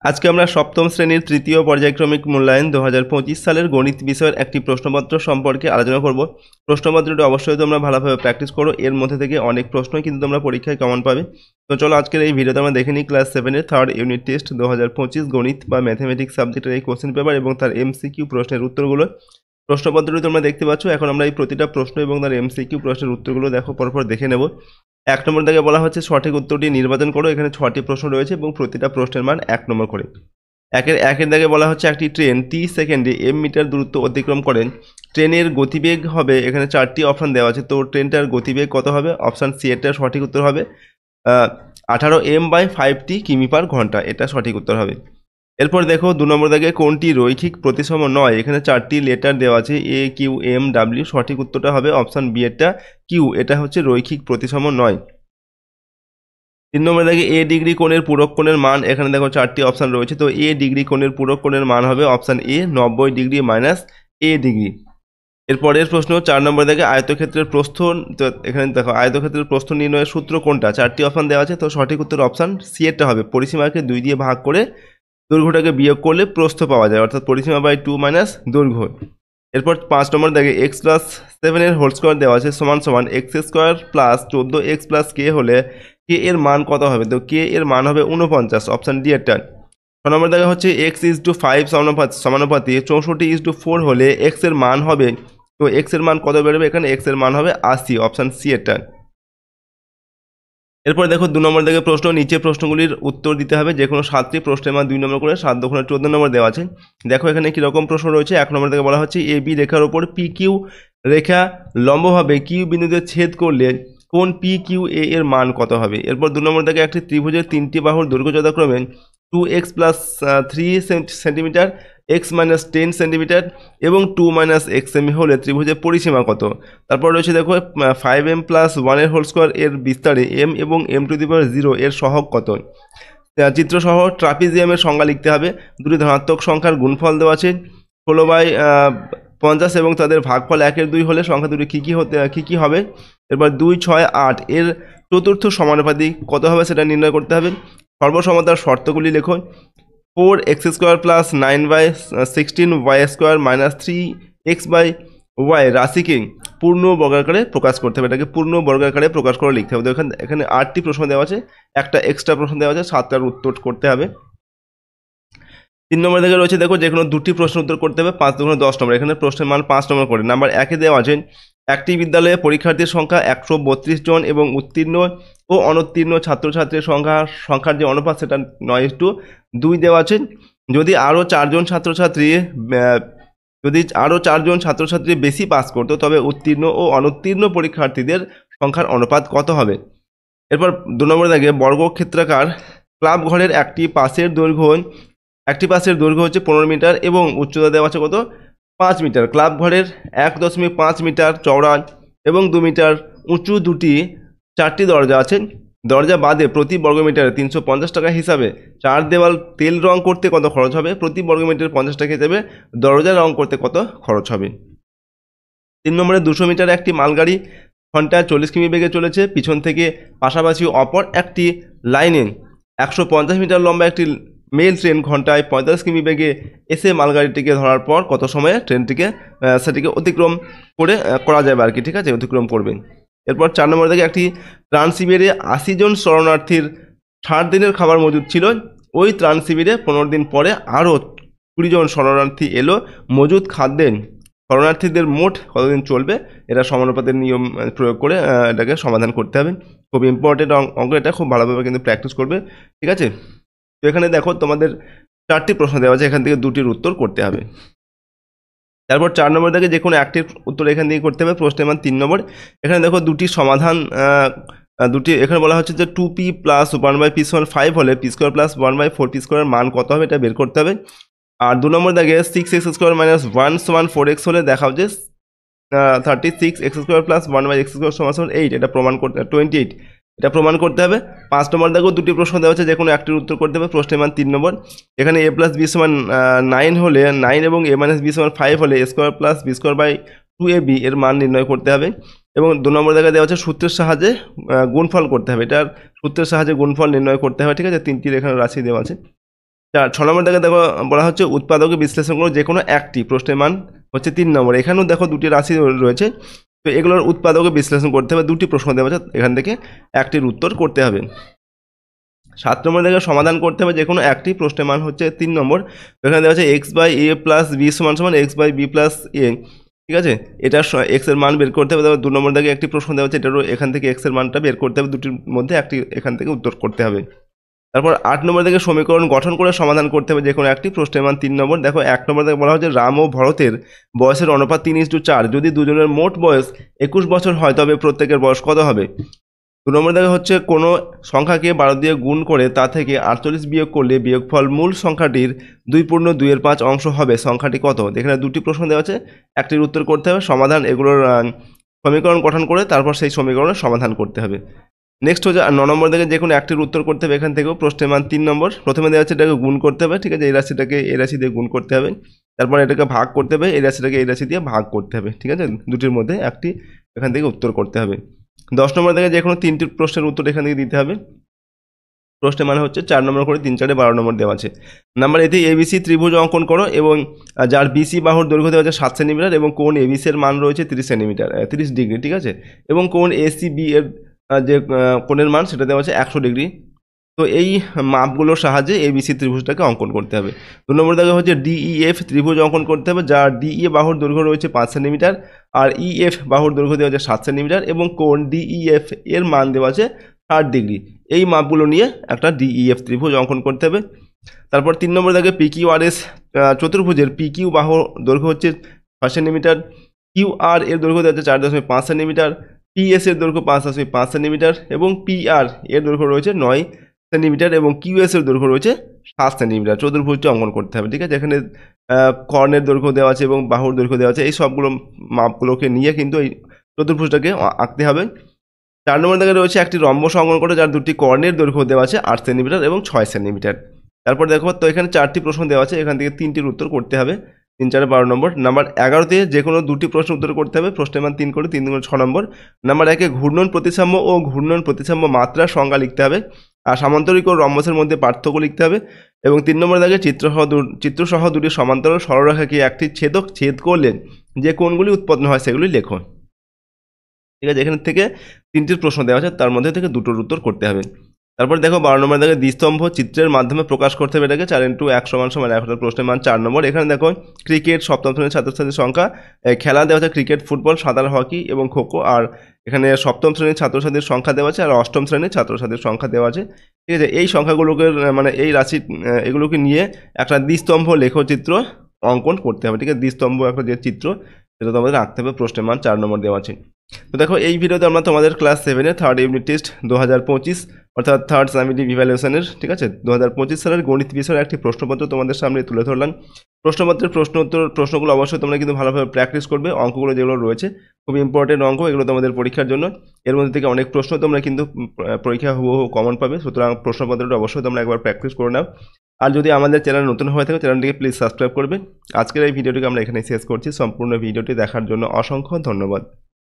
আজকে আমরা সপ্তম শ্রেণীর তৃতীয় পর্যায়ক্রমিক মূল্যায়ন 2025 সালের গণিত বিষয়ের একটি প্রশ্নপত্র সম্পর্কে আলোচনা করব। প্রশ্নপত্রটি অবশ্যই তোমরা ভালোভাবে প্র্যাকটিস করো, এর মধ্যে থেকে অনেক প্রশ্নই কিন্তু তোমরা পরীক্ষায় কমন পাবে। তো চলো আজকের এই ভিডিওতে আমরা দেখে নিই ক্লাস 7-এর থার্ড ইউনিট টেস্ট 2025 গণিত বা ম্যাথমেটিক্স সাবজেক্টের এই কোশ্চেন পেপার এবং তার এমসিকিউ প্রশ্নের উত্তরগুলো। প্রশ্নপত্রটি তোমরা দেখতে পাচ্ছ। এখন আমরা এই প্রতিটা প্রশ্ন এবং তার এমসিকিউ প্রশ্নের উত্তরগুলো পরপর দেখে নেব। 1 নম্বর থেকে বলা হচ্ছে সঠিক উত্তরটি নির্বাচন করো। এখানে 6টি প্রশ্ন রয়েছে এবং প্রতিটা প্রশ্নের মান 1 নম্বর করে। একের দাগে বলা হচ্ছে একটি ট্রেন 30 সেকেন্ডে m মিটার দূরত্ব অতিক্রম করেন। ট্রেনের গতিবেগ হবে, এখানে 4টি অপশন দেওয়া আছে। তো ট্রেনটার গতিবেগ কত হবে? অপশান সি এর সঠিক উত্তর হবে 18 m/5 কিমি পার ঘন্টা, এটা সঠিক উত্তর হবে। এরপর দেখো 2 নম্বর দাগে কোনটি রৈখিক প্রতিসম নয়? এখানে 4টি লেটার দেওয়া আছে এ কিউ এম ডাব্লিউ, সঠিক উত্তরটা হবে অপশান বি এরটা কিউ, এটা হচ্ছে রৈখিক প্রতিসম নয়। 3 নম্বর দাগে এ ডিগ্রি কোণের পূরক কোণের মান, এখানে দেখো 4টি অপশান রয়েছে। তো এ ডিগ্রি কোণের পূরক কোণের মান হবে option A 90 degree minus A degree. এরপরের প্রশ্ন 4 নম্বর দাগে আয়তক্ষেত্রের প্রস্থ, তো এখানে দেখো আয়তক্ষেত্রের প্রস্থ নির্ণয়ের সূত্র কোনটা? 4টি অপশান দেওয়া আছে। তো সঠিক উত্তর অপশান সি এরটা হবে, পরিসীমাকে 2 দিয়ে ভাগ করে দৈর্ঘ্যটাকে বিয়োগ করলে প্রস্থ পাওয়া যায়, অর্থাৎ পরিসীমা বাই 2 মাইনাস দৈর্ঘ্য। এরপর 5 নম্বর দাগে x+7 এর হোল স্কোয়ার দেওয়া আছে সমান সমান x² প্লাস 14x প্লাস কে হলে কে এর মান কত হবে? তো কে এর মান হবে 49, অপশান ডি এরটা। 6 নম্বর দাগে হচ্ছে x:5 সমানুপাতি 64:4 হলে x এর মান হবে, তো x এর মান কত বেরোবে? এখানে x এর মান হবে 80, অপশান সি এরটা। এরপর দেখো 2 নম্বর থেকে প্রশ্ন, নিচে প্রশ্নগুলির উত্তর দিতে হবে। যে কোনো 7টি প্রশ্নের মান 2 নম্বর করে, 7 দুগুণে 14 নম্বর দেওয়া আছে। দেখো এখানে কীরকম প্রশ্ন রয়েছে। 1 নম্বর থেকে বলা হচ্ছে এ বি রেখার ওপর পি কিউ রেখা লম্বভাবে কিউ বিন্দুতে ছেদ করলে কোন পি কিউ এ এর মান কত হবে? এরপর 2 নম্বর থেকে একটি ত্রিভুজের 3টি বাহুর দৈর্ঘ্য যথাক্রমে 2x plus 3 centimetre, x minus 10 centimetre এবং 2 মাইনাস এক্স সেমি হলে ত্রিভুজের পরিসীমা কত? তারপর রয়েছে দেখো 5m প্লাস 1 এর হোল স্কোয়ার এর বিস্তারে m এবং m⁴ এর সহগ কত? চিত্রসহ ট্রাপিজিয়ামের সংজ্ঞা লিখতে হবে। দুটি ধনাত্মক সংখ্যার গুণফল দেওয়া আছে 16/50 এবং তাদের ভাগফল 1/2 হলে সংখ্যা দুটি কী কী হবে? এরপর 2, 6, 8 এর চতুর্থ সমানুপাতিক কত হবে সেটা নির্ণয় করতে হবে। সর্বসমতার শর্তগুলি লেখো। 4x² plus 9/16y² minus 3x/y রাশিকে পূর্ণ বর্গাকারে প্রকাশ করতে হবে। এটাকে পূর্ণ বর্গাকারে প্রকাশ করে লিখতে হবে। তো এখানে 8টি প্রশ্ন দেওয়া আছে, একটা এক্সট্রা প্রশ্ন দেওয়া আছে, 7টার উত্তর করতে হবে। 3 নম্বর থেকে রয়েছে দেখো যে কোনো 2টি প্রশ্ন উত্তর করতে হবে, 5 দুগুণে 10 নম্বর। এখানে প্রশ্নের মান 5 নম্বর করে। নাম্বার 1-এ দেওয়া আছে একটি বিদ্যালয়ে পরীক্ষার্থীর সংখ্যা 132 জন এবং উত্তীর্ণ ও অনুত্তীর্ণ ছাত্রছাত্রীর সংখ্যার যে অনুপাত সেটা 9:2 দেওয়া আছে। যদি আরও 4 জন ছাত্রছাত্রী বেশি পাস করতো তবে উত্তীর্ণ ও অনুত্তীর্ণ পরীক্ষার্থীদের সংখ্যার অনুপাত কত হবে? এরপর 2 নম্বর দাগে বর্গক্ষেত্রাকার ক্লাব ঘরের একটি পাশের দৈর্ঘ্য হচ্ছে 15 মিটার এবং উচ্চতা দেওয়া আছে কত? 5 মিটার। ক্লাব ঘরের 1.5 মিটার চওড়া এবং 2 মিটার উঁচু 4টি দরজা আছে। দরজা বাদে প্রতি বর্গমিটারে 350 টাকা হিসাবে 4 দেওয়াল তেল রং করতে কত খরচ হবে? প্রতি বর্গমিটারে 50 টাকা হিসাবে দরজা রং করতে কত খরচ হবে? 3 নম্বরে 200 মিটার একটি মালগাড়ি ঘন্টায় 40 কিমি বেগে চলেছে। পিছন থেকে পাশাপাশি অপর একটি লাইনে 150 মিটার লম্বা একটি মেল ট্রেন ঘন্টায় 45 কিমি বেগে এসে মালগাড়িটিকে ধরার পর কত সময়ে সেটিকে অতিক্রম করা যাবে আর কি, ঠিক আছে, অতিক্রম করবে। এরপর 4 নম্বর থেকে একটি ত্রাণ শিবিরে 80 জন শরণার্থীর 60 দিনের খাবার মজুদ ছিল। ওই ত্রাণ শিবিরে 15 দিন পরে আরও 20 জন শরণার্থী এলো। মজুদ খাদ্যের শরণার্থীদের মোট কতদিন চলবে? এটা সমানুপাতের নিয়ম প্রয়োগ করে এটাকে সমাধান করতে হবে। খুব ইম্পর্টেন্ট অঙ্ক, এটা খুব ভালোভাবে কিন্তু প্র্যাকটিস করবে, ঠিক আছে। তো এখানে দেখো তোমাদের 4টি প্রশ্ন দেওয়া আছে, এখান থেকে 2টির উত্তর করতে হবে। তারপর 4 নম্বর থেকে যে কোনো একটির উত্তর এখান থেকে করতে হবে। প্রশ্নের মান 3 নম্বর। এখানে দেখো দুটি সমাধান, এখানে বলা হচ্ছে যে 2p প্লাস 1/p সমান 5 হলে p² প্লাস 1/4p² মান কত হবে এটা বের করতে হবে। আর 2 নম্বর দাগে 6x² মাইনাস 1 সমান 4x হলে দেখাও যে 36x² প্লাস 1/x² সমান 8, এটা প্রমাণ করতে 28, এটা প্রমাণ করতে হবে। 5 নম্বর দাগেও 2টি প্রশ্ন দেওয়া আছে, যে কোনো একটির উত্তর করতে হবে। প্রশ্নের মান 3 নম্বর। এখানে a প্লাস b সমান 9 হলে 9 এবং a মাইনাস b সমান 5 হলে a² প্লাস b²/2ab এর মান নির্ণয় করতে হবে। এবং 2 নম্বর দাগে দেওয়া আছে সূত্রের সাহায্যে গুণফল করতে হবে। এটার সূত্রের সাহায্যে গুণফল নির্ণয় করতে হবে, ঠিক আছে। 3টির এখানে রাশি দেওয়া আছে। 6 নম্বর দেখে দেখো বলা হচ্ছে উৎপাদকে বিশ্লেষণ করো যে কোনো একটি, প্রশ্নের মান হচ্ছে 3 নম্বর। এখানেও দেখো দুটি রাশি রয়েছে, তো এগুলোর উৎপাদকে বিশ্লেষণ করতে হবে, দুটি প্রশ্ন দেওয়া আছে, এখান থেকে একটির উত্তর করতে হবে। 7 নম্বর দেখে সমাধান করতে হবে যে কোনো একটি, প্রশ্নের মান হচ্ছে 3 নম্বর। এখানে দেওয়া আছে x by A plus B সমান সমান x by B plus A, ঠিক আছে, এটা এক্স এর মান বের করতে হবে। তারপর 2 নম্বর দেখে একটি প্রশ্ন দেওয়া আছে, এটারও এখান থেকে এক্স এর মানটা বের করতে হবে, দুটির মধ্যে একটি এখান থেকে উত্তর করতে হবে। তারপর 8 নম্বর থেকে সমীকরণ গঠন করে সমাধান করতে হবে যে কোনো একটি, প্রশ্নের মান 3 নম্বর। দেখো 1 নম্বর থেকে বলা হচ্ছে রাম ও ভরতের বয়সের অনুপাত 3:4, যদি দুজনের মোট বয়স 21 বছর হয় তবে প্রত্যেকের বয়স কত হবে। 2 নম্বর দেখা হচ্ছে কোনো সংখ্যাকে 12 দিয়ে গুণ করে তা থেকে 48 বিয়োগ করলে বিয়োগফল মূল সংখ্যাটির 2/2 অংশ হবে, সংখ্যাটি কত। এখানে দুটি প্রশ্ন দেওয়া আছে, একটির উত্তর করতে হবে, সমাধান এগুলোর সমীকরণ গঠন করে তারপর সেই সমীকরণের সমাধান করতে হবে। নেক্সট হচ্ছে 9 নম্বর থেকে যে কোনো একটির উত্তর করতে হবে, এখান থেকেও প্রশ্নের মান 3 নম্বর। প্রথমে দেওয়া আছে এটাকে গুণ করতে হবে, ঠিক আছে, এই রাশিটাকে এই রাশি দিয়ে গুণ করতে হবে, তারপর এটাকে ভাগ করতে হবে, এই রাশিটাকে এই রাশি দিয়ে ভাগ করতে হবে, ঠিক আছে, দুটির মধ্যে একটি এখান থেকে উত্তর করতে হবে। 10 নম্বর থেকে যে কোনো 3টি প্রশ্নের উত্তর এখান থেকে দিতে হবে, প্রশ্নের মানে হচ্ছে 4 নম্বর করে 3 4 12 নম্বর দেওয়া আছে। নাম্বার এতে এবিসি ত্রিভুজ অঙ্কন করো এবং যার বিসি বাহুর দৈর্ঘ্য দেওয়া আছে 7 সেন্টিমিটার এবং কোণ এবিসি এর মান রয়েছে 30 সেন্টিমিটার 30 ডিগ্রি, ঠিক আছে, এবং কোণ এসিবি এর যে কোণের মান সেটা দেওয়া আছে 100 ডিগ্রি। তো এই মাপগুলোর সাহায্যে এবিসি ত্রিভুজটাকে অঙ্কন করতে হবে। 2 নম্বর দেখা হচ্ছে ডিইএফ ত্রিভুজ অঙ্কন করতে হবে, যার ডিএ বাহুর দৈর্ঘ্য রয়েছে 5 সেন্টিমিটার আর ইএফ বাহুর দৈর্ঘ্য দেওয়া আছে 7 সেন্টিমিটার এবং কোণ ডিইএফ এর মান দেওয়া আছে 60 ডিগ্রি। এই মাপগুলো নিয়ে একটা ডিইএফ ত্রিভুজ অঙ্কন করতে হবে। তারপর 3 নম্বর দেখে পিকিউআরএস চতুর্ভুজের পিকিউ বাহু দৈর্ঘ্য হচ্ছে 6 সেন্টিমিটার, কিউআর এর দৈর্ঘ্য দেওয়া আছে 4.5 সেন্টিমিটার, পিএস এর দৈর্ঘ্য 5.5 সেন্টিমিটার এবং পিআর এর দৈর্ঘ্য রয়েছে 9 সেন্টিমিটার এবং কিউএস এর দৈর্ঘ্য রয়েছে 7 সেন্টিমিটার। চতুর্ভুজটি অঙ্কন করতে হবে, ঠিক আছে, এখানে কর্ণের দৈর্ঘ্য দেওয়া আছে এবং বাহুর দৈর্ঘ্য দেওয়া আছে, এই সবগুলো মাপগুলোকে নিয়ে কিন্তু এই চতুর্ভুজটাকে আঁকতে হবে। 4 নম্বর দাগে রয়েছে একটি রম্বস অঙ্কন করে, যার দুটি কর্ণের দৈর্ঘ্য দেওয়া আছে 8 সেন্টিমিটার এবং 6 সেন্টিমিটার। তারপর দেখো তো এখানে 4টি প্রশ্ন দেওয়া আছে, এখান থেকে 3টির উত্তর করতে হবে, 3 4 12 নম্বর। নাম্বার 11তে যে কোনো দুটি প্রশ্ন উত্তর করতে হবে, প্রশ্নের মান 3 করে 3 2 6 নম্বর। নাম্বার 1-এ ঘূর্ণন প্রতিসাম্য ও ঘূর্ণন প্রতিসাম্য মাত্রার সংজ্ঞা লিখতে হবে আর সামান্তরিক ও রম্বসের মধ্যে পার্থক্য লিখতে হবে এবং 3 নম্বর দাগে চিত্রসহ দুটি সমান্তরাল সরলরেখাকে একটি ছেদক ছেদ করলে যে কোণগুলি উৎপন্ন হয় সেগুলি লেখো, ঠিক আছে। এখান থেকে 3টির প্রশ্ন দেওয়া আছে, তার মধ্যে থেকে দুটোর উত্তর করতে হবে। তারপর দেখো 12 নম্বর দেখে দ্বিস্তম্ভ চিত্রের মাধ্যমে প্রকাশ করতে হবে, এটাকে 4 × 1 = 1 প্রশ্নের মান 4 নম্বর। এখানে দেখো ক্রিকেট, সপ্তম শ্রেণীর ছাত্রছাত্রীর সংখ্যা, খেলা দেওয়া আছে ক্রিকেট, ফুটবল, সাঁতার, হকি এবং খোখো, আর এখানে সপ্তম শ্রেণীর ছাত্রছাত্রীর সংখ্যা দেওয়া আছে আর অষ্টম শ্রেণীর ছাত্রছাত্রীর সংখ্যা দেওয়া আছে, ঠিক আছে। এই সংখ্যাগুলোকে মানে এই রাশি এগুলোকে নিয়ে একটা দ্বিস্তম্ভ লেখচিত্র অঙ্কন করতে হবে, ঠিক আছে। দ্বিস্তম্ভ একটা যে চিত্র সেটা তোমাদের আঁকতে হবে, প্রশ্নের মান 4 নম্বর দেওয়া আছে। তো দেখো এই ভিডিওতে আমরা তোমাদের ক্লাস 7-এর 3rd ইউনিট টেস্ট 2025 অর্থাৎ 3rd সামিটিভ ইভ্যালুয়েশনের, ঠিক আছে, 2025 সালের গণিত বিষয়ের একটি প্রশ্নপত্র তোমাদের সামনে তুলে ধরলাম। প্রশ্নপত্রের প্রশ্নগুলো অবশ্যই তোমরা কিন্তু ভালোভাবে প্র্যাকটিস করবে। অঙ্কগুলো যেগুলো রয়েছে খুব ইম্পর্টেন্ট অঙ্ক, এগুলো তোমাদের পরীক্ষার জন্য। এর মধ্যে থেকে অনেক প্রশ্ন তোমরা কিন্তু পরীক্ষা হুবহু কমন পাবে, সুতরাং প্রশ্নপত্রটা অবশ্যই তোমরা একবার প্র্যাকটিস করে নাও। আর যদি আমাদের চ্যানেল নতুন হয়ে থাকে চ্যানেলটিকে প্লিজ সাবস্ক্রাইব করবে। আজকের এই ভিডিওটিকে আমরা এখানে শেষ করছি। সম্পূর্ণ ভিডিওটি দেখার জন্য অসংখ্য ধন্যবাদ।